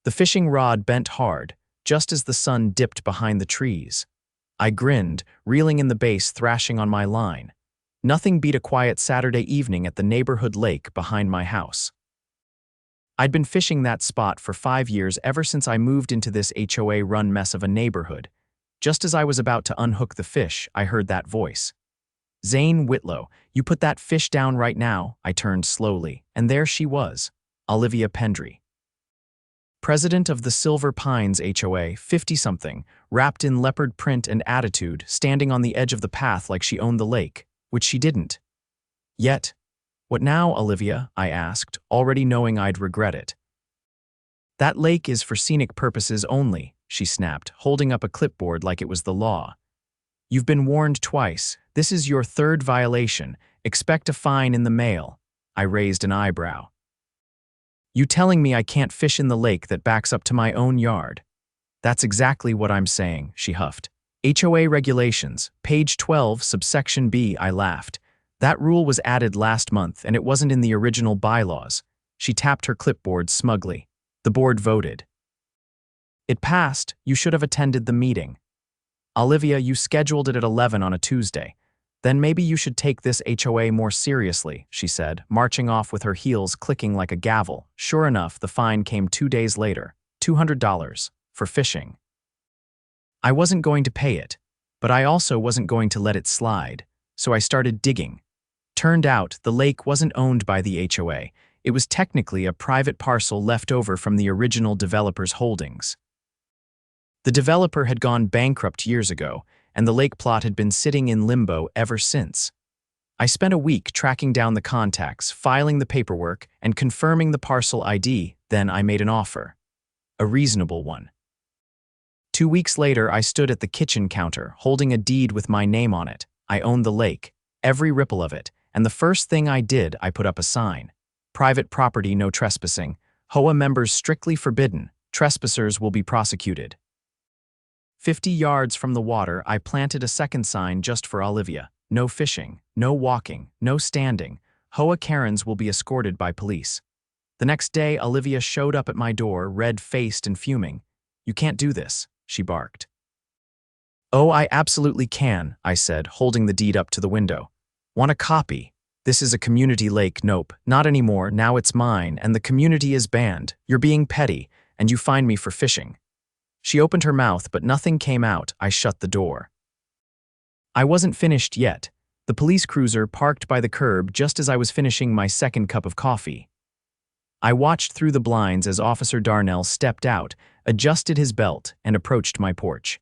The fishing rod bent hard, just as the sun dipped behind the trees. I grinned, reeling in the base thrashing on my line. Nothing beat a quiet Saturday evening at the neighborhood lake behind my house. I'd been fishing that spot for 5 years ever since I moved into this HOA-run mess of a neighborhood. Just as I was about to unhook the fish, I heard that voice. "Zayne Whitlow, you put that fish down right now." I turned slowly, and there she was, Olivia Pendry. President of the Silver Pines HOA, 50-something, wrapped in leopard print and attitude, standing on the edge of the path like she owned the lake, which she didn't. Yet, "What now, Olivia?" I asked, already knowing I'd regret it. "That lake is for scenic purposes only," she snapped, holding up a clipboard like it was the law. "You've been warned twice. This is your third violation. Expect a fine in the mail." I raised an eyebrow. "You telling me I can't fish in the lake that backs up to my own yard?" "That's exactly what I'm saying," she huffed. "HOA regulations, page 12, subsection B," I laughed. "That rule was added last month, and it wasn't in the original bylaws." She tapped her clipboard smugly. The board voted. "It passed. You should have attended the meeting." "Olivia, you scheduled it at 11 on a Tuesday. Then maybe you should take this HOA more seriously," she said, marching off with her heels clicking like a gavel. Sure enough, the fine came 2 days later, $200, for fishing. I wasn't going to pay it, but I also wasn't going to let it slide, so I started digging. Turned out, the lake wasn't owned by the HOA. It was technically a private parcel left over from the original developer's holdings. The developer had gone bankrupt years ago, and the lake plot had been sitting in limbo ever since. I spent a week tracking down the contacts, filing the paperwork, and confirming the parcel ID, then I made an offer. A reasonable one. 2 weeks later, I stood at the kitchen counter, holding a deed with my name on it. I owned the lake, every ripple of it, and the first thing I did, I put up a sign. "Private property, no trespassing. HOA members strictly forbidden. Trespassers will be prosecuted." 50 yards from the water, I planted a second sign just for Olivia. "No fishing, no walking, no standing. HOA Karens will be escorted by police." The next day, Olivia showed up at my door, red-faced and fuming. "You can't do this," she barked. "Oh, I absolutely can," I said, holding the deed up to the window. "Want a copy? This is a community lake." "Nope, not anymore. Now it's mine, and the community is banned. You're being petty, and you fine me for fishing." She opened her mouth, but nothing came out. I shut the door. I wasn't finished yet. The police cruiser parked by the curb just as I was finishing my second cup of coffee. I watched through the blinds as Officer Darnell stepped out, adjusted his belt, and approached my porch.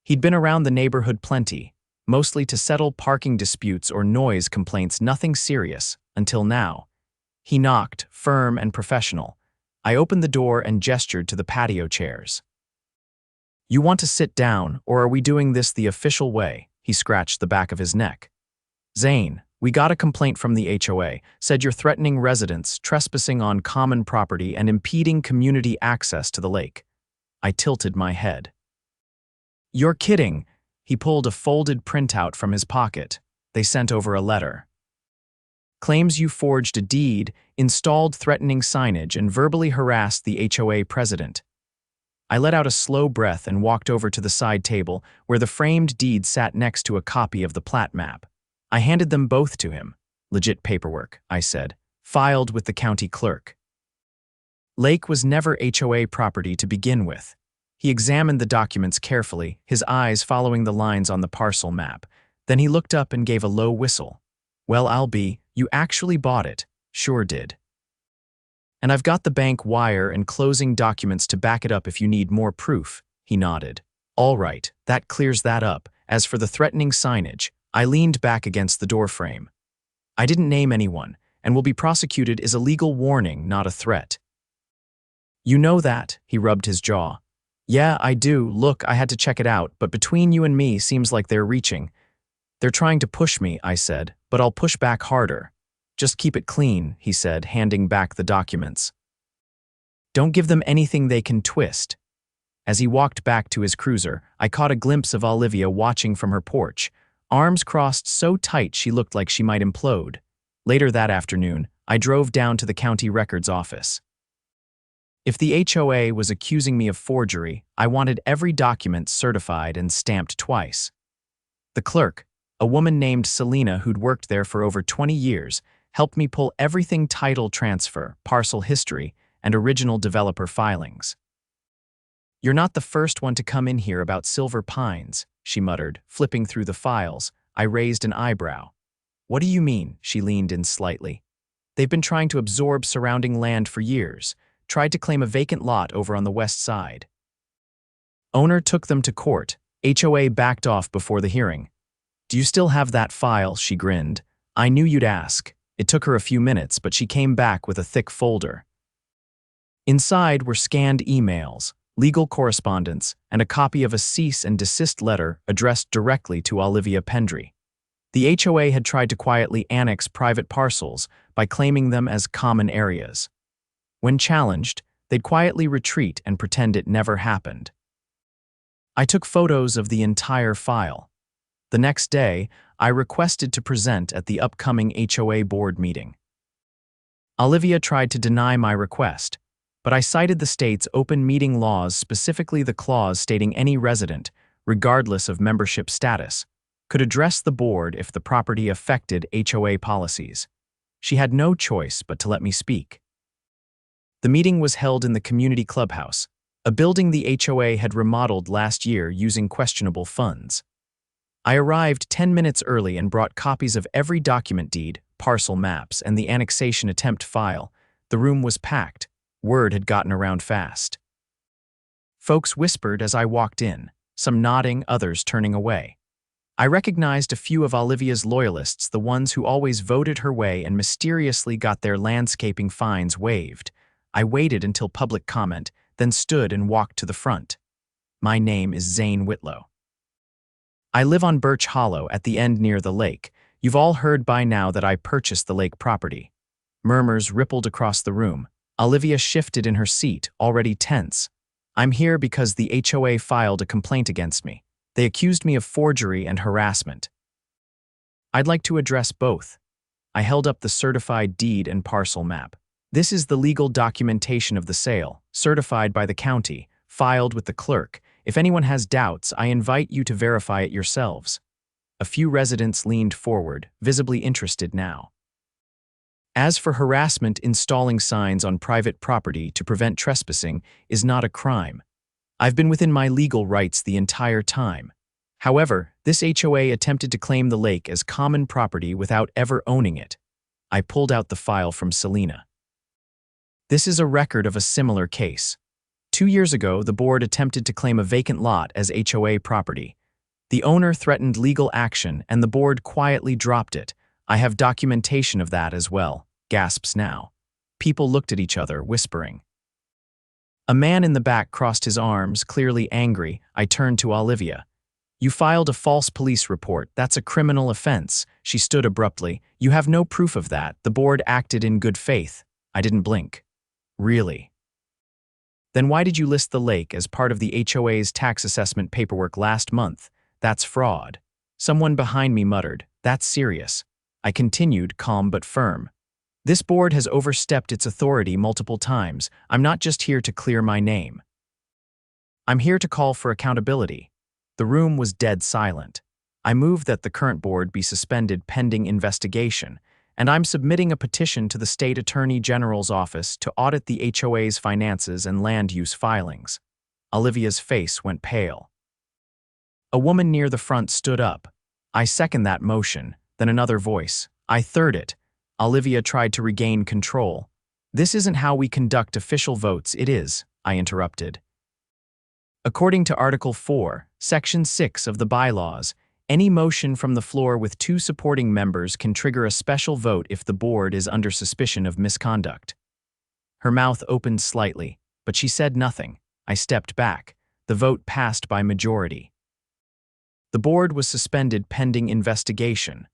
He'd been around the neighborhood plenty, mostly to settle parking disputes or noise complaints, nothing serious, until now. He knocked, firm and professional. I opened the door and gestured to the patio chairs. "You want to sit down, or are we doing this the official way?" He scratched the back of his neck. "Zayne, we got a complaint from the HOA, said you're threatening residents, trespassing on common property, and impeding community access to the lake." I tilted my head. "You're kidding." He pulled a folded printout from his pocket. They sent over a letter. "Claims you forged a deed, installed threatening signage, and verbally harassed the HOA president." I let out a slow breath and walked over to the side table where the framed deed sat next to a copy of the plat map. I handed them both to him. "Legit paperwork," I said, "filed with the county clerk." Lake was never HOA property to begin with. He examined the documents carefully, his eyes following the lines on the parcel map. Then he looked up and gave a low whistle. "Well, you actually bought it." "Sure did. And I've got the bank wire and closing documents to back it up if you need more proof." He nodded. "All right, that clears that up. As for the threatening signage," I leaned back against the doorframe. "I didn't name anyone, and will be prosecuted is a legal warning, not a threat." "You know that," he rubbed his jaw. "Yeah, I do. Look, I had to check it out, but between you and me, seems like they're reaching." "They're trying to push me," I said, "but I'll push back harder." "Just keep it clean," he said, handing back the documents. "Don't give them anything they can twist." As he walked back to his cruiser, I caught a glimpse of Olivia watching from her porch, arms crossed so tight she looked like she might implode. Later that afternoon, I drove down to the county records office. If the HOA was accusing me of forgery, I wanted every document certified and stamped twice. The clerk, a woman named Selena who'd worked there for over 20 years, helped me pull everything: title transfer, parcel history, and original developer filings. "You're not the first one to come in here about Silver Pines," she muttered, flipping through the files. I raised an eyebrow. "What do you mean?" She leaned in slightly. "They've been trying to absorb surrounding land for years, tried to claim a vacant lot over on the west side. Owner took them to court. HOA backed off before the hearing." "Do you still have that file?" She grinned. "I knew you'd ask." It took her a few minutes, but she came back with a thick folder. Inside were scanned emails, legal correspondence, and a copy of a cease and desist letter addressed directly to Olivia Pendry. The HOA had tried to quietly annex private parcels by claiming them as common areas. When challenged, they'd quietly retreat and pretend it never happened. I took photos of the entire file. The next day, I requested to present at the upcoming HOA board meeting. Olivia tried to deny my request, but I cited the state's open meeting laws, specifically the clause stating any resident, regardless of membership status, could address the board if the property affected HOA policies. She had no choice but to let me speak. The meeting was held in the community clubhouse, a building the HOA had remodeled last year using questionable funds. I arrived 10 minutes early and brought copies of every document: deed, parcel maps, and the annexation attempt file. The room was packed. Word had gotten around fast. Folks whispered as I walked in, some nodding, others turning away. I recognized a few of Olivia's loyalists, the ones who always voted her way and mysteriously got their landscaping fines waived. I waited until public comment, then stood and walked to the front. "My name is Zayne Whitlow. I live on Birch Hollow at the end near the lake. You've all heard by now that I purchased the lake property." Murmurs rippled across the room. Olivia shifted in her seat, already tense. "I'm here because the HOA filed a complaint against me. They accused me of forgery and harassment. I'd like to address both." I held up the certified deed and parcel map. "This is the legal documentation of the sale, certified by the county, filed with the clerk. If anyone has doubts, I invite you to verify it yourselves." A few residents leaned forward, visibly interested now. "As for harassment, installing signs on private property to prevent trespassing is not a crime. I've been within my legal rights the entire time. However, this HOA attempted to claim the lake as common property without ever owning it." I pulled out the file from Selena. "This is a record of a similar case. 2 years ago, the board attempted to claim a vacant lot as HOA property. The owner threatened legal action, and the board quietly dropped it. I have documentation of that as well." Gasps now. People looked at each other, whispering. A man in the back crossed his arms, clearly angry. I turned to Olivia. "You filed a false police report. That's a criminal offense." She stood abruptly. "You have no proof of that. The board acted in good faith." I didn't blink. "Really? Then why did you list the lake as part of the HOA's tax assessment paperwork last month? That's fraud." Someone behind me muttered, "That's serious." I continued, calm but firm. "This board has overstepped its authority multiple times. I'm not just here to clear my name. I'm here to call for accountability." The room was dead silent. "I move that the current board be suspended pending investigation, and I'm submitting a petition to the State Attorney General's office to audit the HOA's finances and land use filings." Olivia's face went pale. A woman near the front stood up. "I second that motion." Then another voice. "I third it." Olivia tried to regain control. "This isn't how we conduct official votes." "It is," I interrupted. "According to Article 4, Section 6 of the bylaws, any motion from the floor with 2 supporting members can trigger a special vote if the board is under suspicion of misconduct." Her mouth opened slightly, but she said nothing. I stepped back. The vote passed by majority. The board was suspended pending investigation.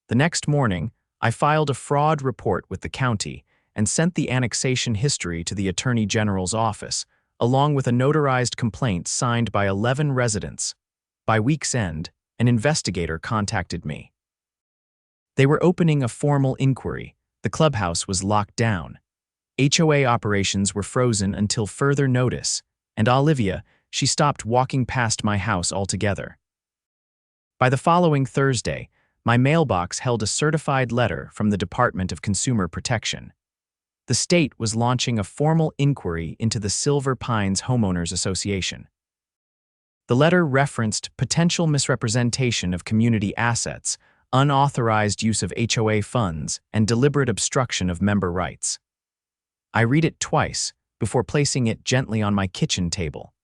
The next morning, I filed a fraud report with the county and sent the annexation history to the Attorney General's office, along with a notarized complaint signed by 11 residents. By week's end, an investigator contacted me. They were opening a formal inquiry. The clubhouse was locked down. HOA operations were frozen until further notice, and Olivia, she stopped walking past my house altogether. By the following Thursday, my mailbox held a certified letter from the Department of Consumer Protection. The state was launching a formal inquiry into the Silver Pines Homeowners Association. The letter referenced potential misrepresentation of community assets, unauthorized use of HOA funds, and deliberate obstruction of member rights. I read it twice before placing it gently on my kitchen table.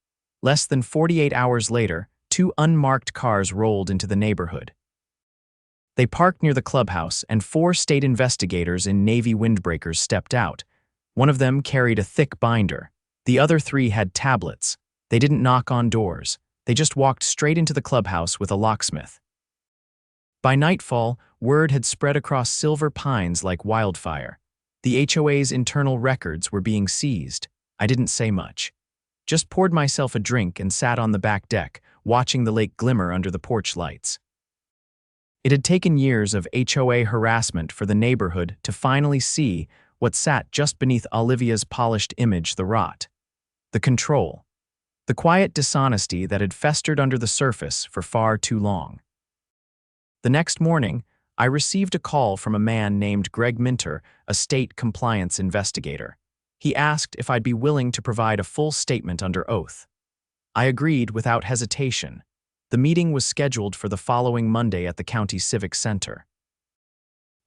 Less than 48 hours later, 2 unmarked cars rolled into the neighborhood. They parked near the clubhouse, and 4 state investigators in navy windbreakers stepped out. One of them carried a thick binder. The other 3 had tablets. They didn't knock on doors. They just walked straight into the clubhouse with a locksmith. By nightfall, word had spread across Silver Pines like wildfire. The HOA's internal records were being seized. I didn't say much. Just poured myself a drink and sat on the back deck, watching the lake glimmer under the porch lights. It had taken years of HOA harassment for the neighborhood to finally see what sat just beneath Olivia's polished image: the rot, the control, the quiet dishonesty that had festered under the surface for far too long. The next morning, I received a call from a man named Greg Minter, a state compliance investigator. He asked if I'd be willing to provide a full statement under oath. I agreed without hesitation. The meeting was scheduled for the following Monday at the county civic center.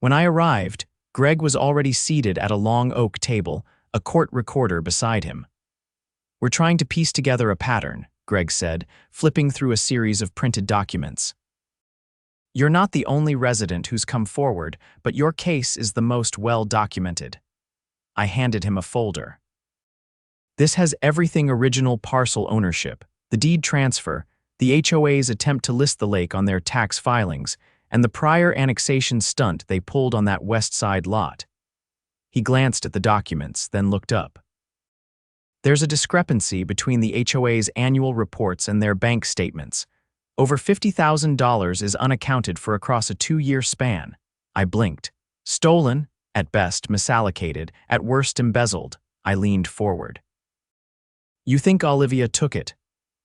When I arrived, Greg was already seated at a long oak table, a court recorder beside him. "We're trying to piece together a pattern," Greg said, flipping through a series of printed documents. "You're not the only resident who's come forward, but your case is the most well-documented." I handed him a folder. "This has everything: original parcel ownership, the deed transfer, the HOA's attempt to list the lake on their tax filings, and the prior annexation stunt they pulled on that west side lot." He glanced at the documents, then looked up. "There's a discrepancy between the HOA's annual reports and their bank statements. Over $50,000 is unaccounted for across a 2-year span." I blinked. "Stolen, at best misallocated, at worst embezzled." I leaned forward. "You think Olivia took it?"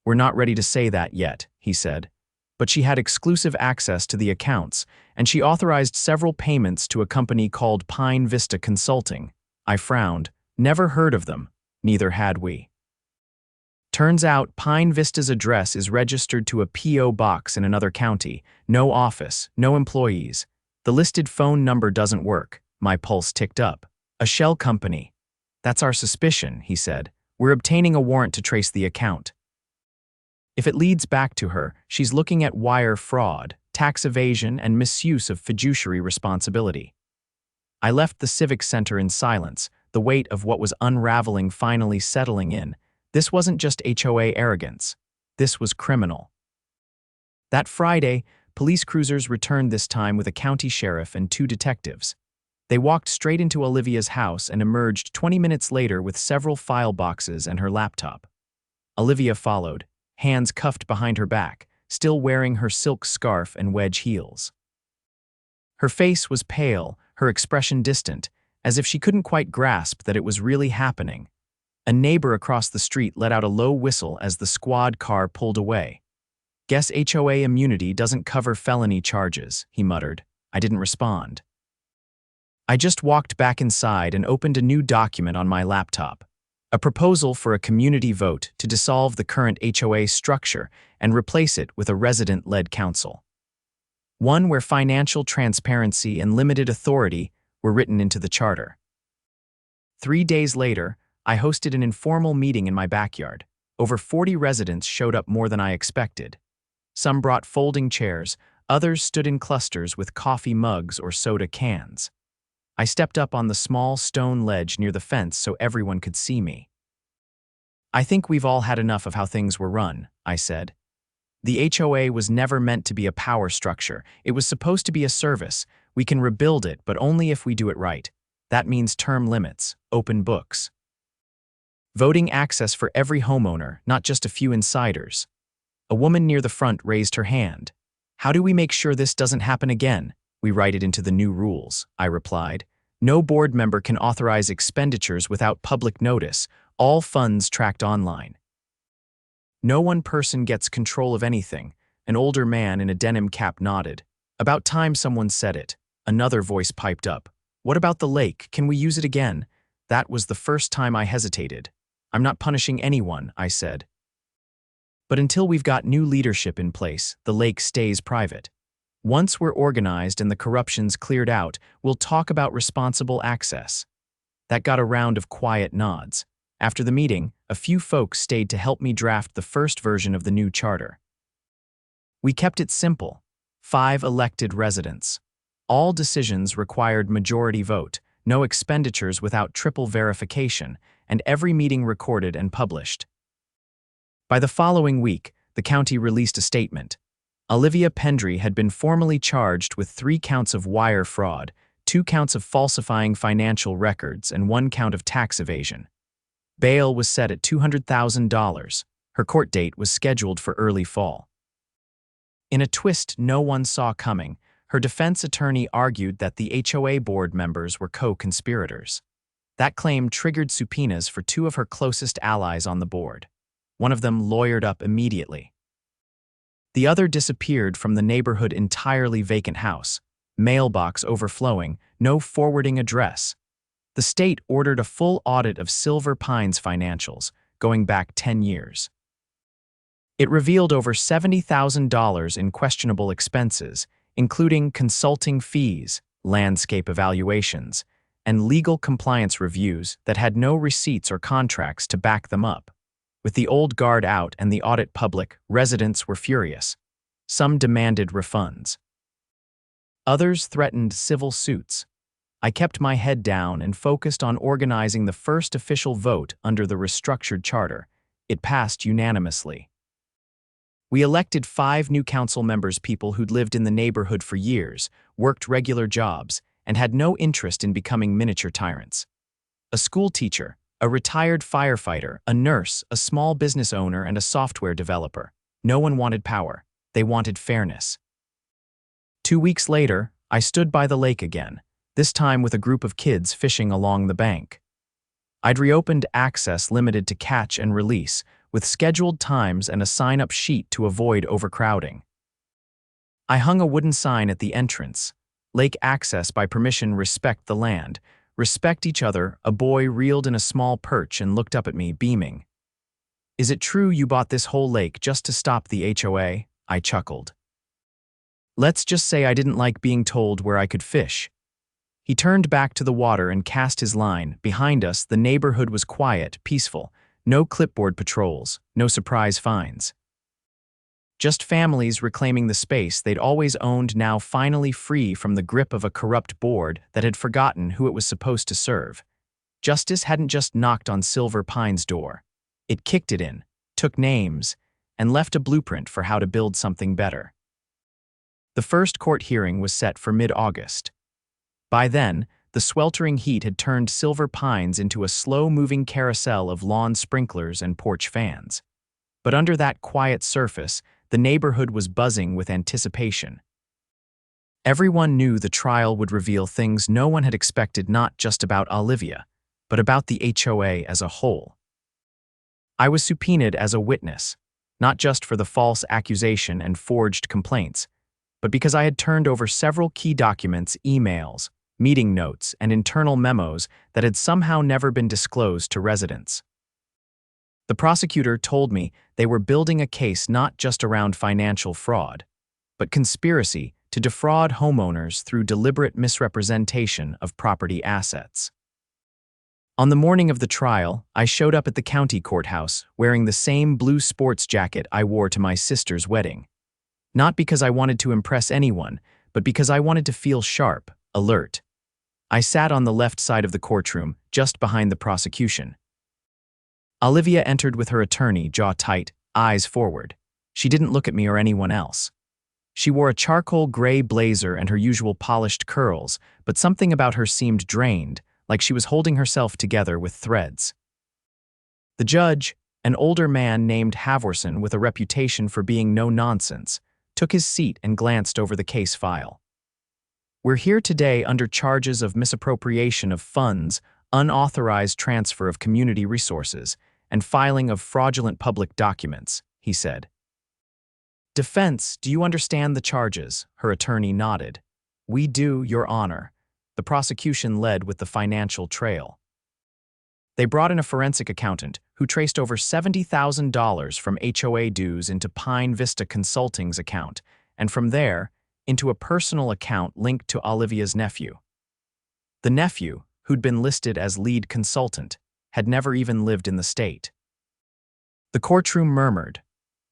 "We're not ready to say that yet," he said. "But she had exclusive access to the accounts, and she authorized several payments to a company called Pine Vista Consulting." I frowned. "Never heard of them." Neither had we. Turns out Pine Vista's address is registered to a P.O. box in another county. No office, no employees. The listed phone number doesn't work. My pulse ticked up. "A shell company." "That's our suspicion," he said. "We're obtaining a warrant to trace the account. If it leads back to her, she's looking at wire fraud, tax evasion, and misuse of fiduciary responsibility." I left the civic center in silence, the weight of what was unraveling finally settling in. This wasn't just HOA arrogance. This was criminal. That Friday, police cruisers returned, this time with a county sheriff and 2 detectives. They walked straight into Olivia's house and emerged 20 minutes later with several file boxes and her laptop. Olivia followed, hands cuffed behind her back, still wearing her silk scarf and wedge heels. Her face was pale, her expression distant, as if she couldn't quite grasp that it was really happening. A neighbor across the street let out a low whistle as the squad car pulled away. "Guess HOA immunity doesn't cover felony charges," he muttered. I didn't respond. I just walked back inside and opened a new document on my laptop. A proposal for a community vote to dissolve the current HOA structure and replace it with a resident-led council. One where financial transparency and limited authority were written into the charter. 3 days later, I hosted an informal meeting in my backyard. Over 40 residents showed up, more than I expected. Some brought folding chairs, others stood in clusters with coffee mugs or soda cans. I stepped up on the small stone ledge near the fence so everyone could see me. "I think we've all had enough of how things were run," I said. "The HOA was never meant to be a power structure. It was supposed to be a service. We can rebuild it, but only if we do it right. That means term limits, open books, voting access for every homeowner, not just a few insiders." A woman near the front raised her hand. "How do we make sure this doesn't happen again?" "We write it into the new rules," I replied. No board member can authorize expenditures without public notice, all funds tracked online. No one person gets control of anything. An older man in a denim cap nodded. About time someone said it. Another voice piped up. What about the lake? Can we use it again? That was the first time I hesitated. I'm not punishing anyone, I said. But until we've got new leadership in place, the lake stays private. Once we're organized and the corruption's cleared out, we'll talk about responsible access. That got a round of quiet nods. After the meeting, a few folks stayed to help me draft the first version of the new charter. We kept it simple. 5 elected residents. All decisions required majority vote, no expenditures without triple verification, and every meeting recorded and published. By the following week, the county released a statement. Olivia Pendry had been formally charged with 3 counts of wire fraud, 2 counts of falsifying financial records, and 1 count of tax evasion. Bail was set at $200,000. Her court date was scheduled for early fall. In a twist no one saw coming, her defense attorney argued that the HOA board members were co-conspirators. That claim triggered subpoenas for 2 of her closest allies on the board. One of them lawyered up immediately. The other disappeared from the neighborhood entirely vacant house, mailbox overflowing, no forwarding address. The state ordered a full audit of Silver Pine's financials, going back 10 years. It revealed over $70,000 in questionable expenses, including consulting fees, landscape evaluations, and legal compliance reviews that had no receipts or contracts to back them up. With the old guard out and the audit public, residents were furious. Some demanded refunds. Others threatened civil suits. I kept my head down and focused on organizing the first official vote under the restructured charter. It passed unanimously. We elected 5 new council members, people who'd lived in the neighborhood for years, worked regular jobs, and had no interest in becoming miniature tyrants. A school teacher, a retired firefighter, a nurse, a small business owner, and a software developer. No one wanted power. They wanted fairness. 2 weeks later, I stood by the lake again, this time with a group of kids fishing along the bank. I'd reopened access limited to catch and release, with scheduled times and a sign-up sheet to avoid overcrowding. I hung a wooden sign at the entrance. Lake access by permission, respect the land. Respect each other. A boy reeled in a small perch and looked up at me, beaming. Is it true you bought this whole lake just to stop the HOA? I chuckled. Let's just say I didn't like being told where I could fish. He turned back to the water and cast his line. Behind us, the neighborhood was quiet, peaceful. No clipboard patrols, no surprise finds. Just families reclaiming the space they'd always owned, now finally free from the grip of a corrupt board that had forgotten who it was supposed to serve. Justice hadn't just knocked on Silver Pine's door. It kicked it in, took names, and left a blueprint for how to build something better. The first court hearing was set for mid-August. By then, the sweltering heat had turned Silver Pines into a slow-moving carousel of lawn sprinklers and porch fans. But under that quiet surface, the neighborhood was buzzing with anticipation. Everyone knew the trial would reveal things no one had expected, not just about Olivia, but about the HOA as a whole. I was subpoenaed as a witness, not just for the false accusation and forged complaints, but because I had turned over several key documents, emails, meeting notes, and internal memos that had somehow never been disclosed to residents. The prosecutor told me they were building a case not just around financial fraud, but conspiracy to defraud homeowners through deliberate misrepresentation of property assets. On the morning of the trial, I showed up at the county courthouse wearing the same blue sports jacket I wore to my sister's wedding. Not because I wanted to impress anyone, but because I wanted to feel sharp, alert. I sat on the left side of the courtroom, just behind the prosecution. Olivia entered with her attorney, jaw tight, eyes forward. She didn't look at me or anyone else. She wore a charcoal gray blazer and her usual polished curls, but something about her seemed drained, like she was holding herself together with threads. The judge, an older man named Havorson with a reputation for being no-nonsense, took his seat and glanced over the case file. We're here today under charges of misappropriation of funds, unauthorized transfer of community resources, and filing of fraudulent public documents," he said. "Defense, do you understand the charges?" Her attorney nodded. "We do, Your Honor." The prosecution led with the financial trail. They brought in a forensic accountant who traced over $70,000 from HOA dues into Pine Vista Consulting's account, and from there, into a personal account linked to Olivia's nephew. The nephew, who'd been listed as lead consultant, had never even lived in the state. The courtroom murmured.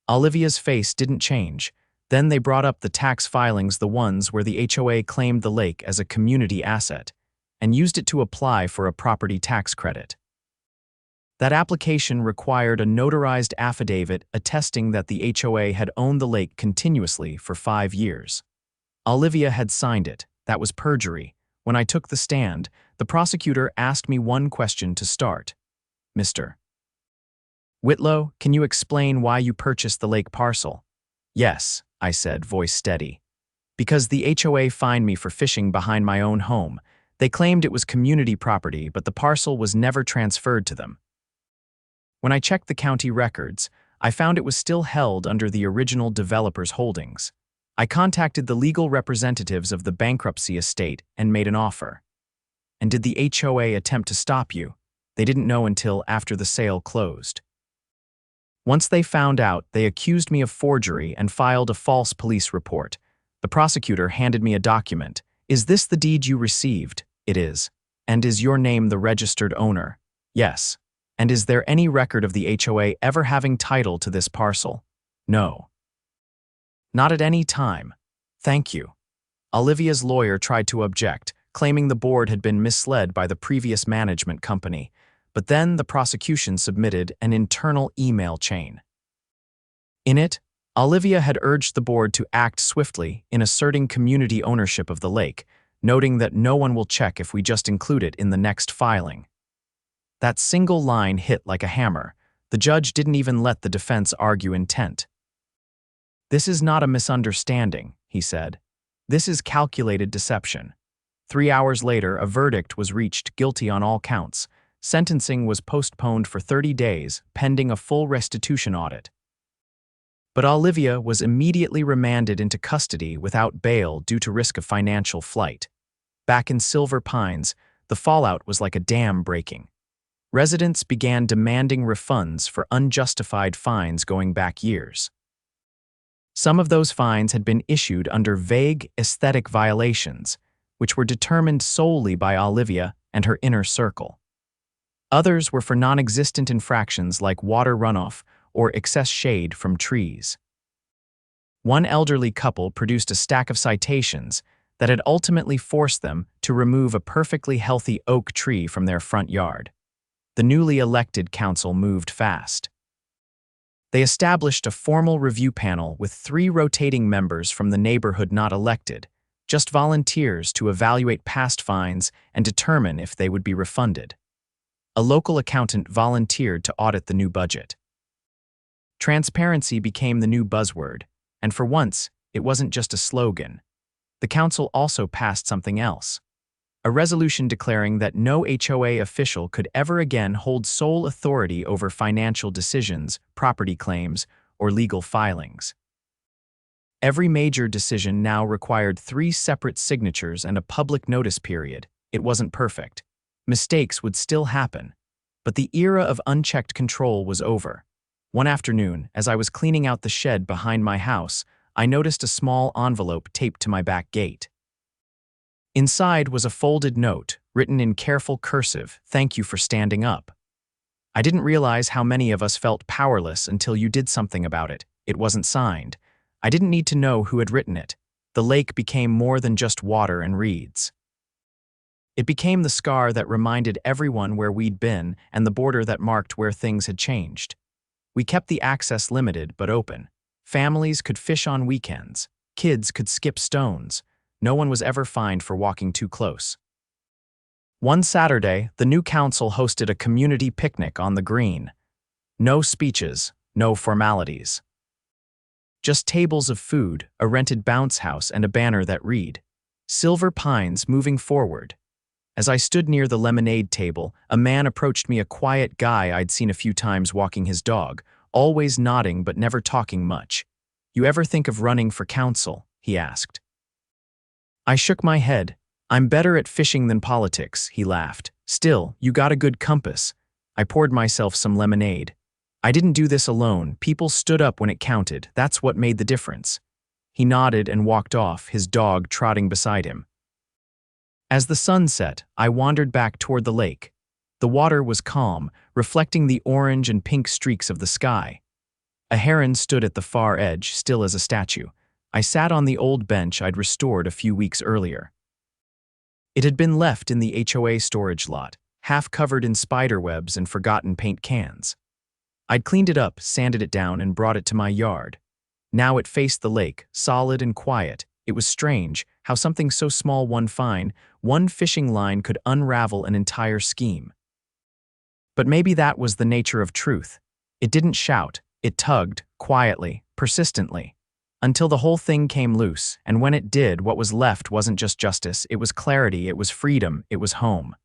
Olivia's face didn't change. Then they brought up the tax filings, the ones where the HOA claimed the lake as a community asset and used it to apply for a property tax credit. That application required a notarized affidavit attesting that the HOA had owned the lake continuously for 5 years. Olivia had signed it. That was perjury. When I took the stand, the prosecutor asked me one question to start. "Mr. Whitlow, can you explain why you purchased the lake parcel?" "Yes," I said, voice steady. "Because the HOA fined me for fishing behind my own home. They claimed it was community property, but the parcel was never transferred to them. When I checked the county records, I found it was still held under the original developer's holdings. I contacted the legal representatives of the bankruptcy estate and made an offer." "And did the HOA attempt to stop you?" "They didn't know until after the sale closed. Once they found out, they accused me of forgery and filed a false police report." The prosecutor handed me a document. "Is this the deed you received?" "It is." "And is your name the registered owner?" "Yes." "And is there any record of the HOA ever having title to this parcel?" "No." "Not at any time." "Thank you." Olivia's lawyer tried to object, claiming the board had been misled by the previous management company, but then the prosecution submitted an internal email chain. In it, Olivia had urged the board to act swiftly in asserting community ownership of the lake, noting that no one will check if we just include it in the next filing. That single line hit like a hammer. The judge didn't even let the defense argue intent. "This is not a misunderstanding," he said. "This is calculated deception." 3 hours later, a verdict was reached, guilty on all counts. Sentencing was postponed for 30 days, pending a full restitution audit. But Olivia was immediately remanded into custody without bail due to risk of financial flight. Back in Silver Pines, the fallout was like a dam breaking. Residents began demanding refunds for unjustified fines going back years. Some of those fines had been issued under vague aesthetic violations, which were determined solely by Olivia and her inner circle. Others were for non-existent infractions like water runoff or excess shade from trees. One elderly couple produced a stack of citations that had ultimately forced them to remove a perfectly healthy oak tree from their front yard. The newly elected council moved fast. They established a formal review panel with 3 rotating members from the neighborhood not elected, just volunteers to evaluate past fines and determine if they would be refunded. A local accountant volunteered to audit the new budget. Transparency became the new buzzword, and for once, it wasn't just a slogan. The council also passed something else. A resolution declaring that no HOA official could ever again hold sole authority over financial decisions, property claims, or legal filings. Every major decision now required 3 separate signatures and a public notice period. It wasn't perfect. Mistakes would still happen. But the era of unchecked control was over. One afternoon, as I was cleaning out the shed behind my house, I noticed a small envelope taped to my back gate. Inside was a folded note, written in careful cursive, "Thank you for standing up." I didn't realize how many of us felt powerless until you did something about it. It wasn't signed. I didn't need to know who had written it. The lake became more than just water and reeds. It became the scar that reminded everyone where we'd been and the border that marked where things had changed. We kept the access limited but open. Families could fish on weekends. Kids could skip stones. No one was ever fined for walking too close. One Saturday, the new council hosted a community picnic on the green. No speeches, no formalities. Just tables of food, a rented bounce house, and a banner that read, silver pines moving forward. As I stood near the lemonade table, a man approached me, a quiet guy I'd seen a few times walking his dog, always nodding but never talking much. "You ever think of running for council?" he asked. I shook my head. "I'm better at fishing than politics," he laughed. "Still, you got a good compass." I poured myself some lemonade. "I didn't do this alone. People stood up when it counted. That's what made the difference." He nodded and walked off, his dog trotting beside him. As the sun set, I wandered back toward the lake. The water was calm, reflecting the orange and pink streaks of the sky. A heron stood at the far edge, still as a statue. I sat on the old bench I'd restored a few weeks earlier. It had been left in the HOA storage lot, half covered in spider webs and forgotten paint cans. I'd cleaned it up, sanded it down, and brought it to my yard. Now it faced the lake, solid and quiet. It was strange how something so small, one fishing line could unravel an entire scheme. But maybe that was the nature of truth. It didn't shout, it tugged, quietly, persistently, until the whole thing came loose, and when it did, what was left wasn't just justice, it was clarity, it was freedom, it was home.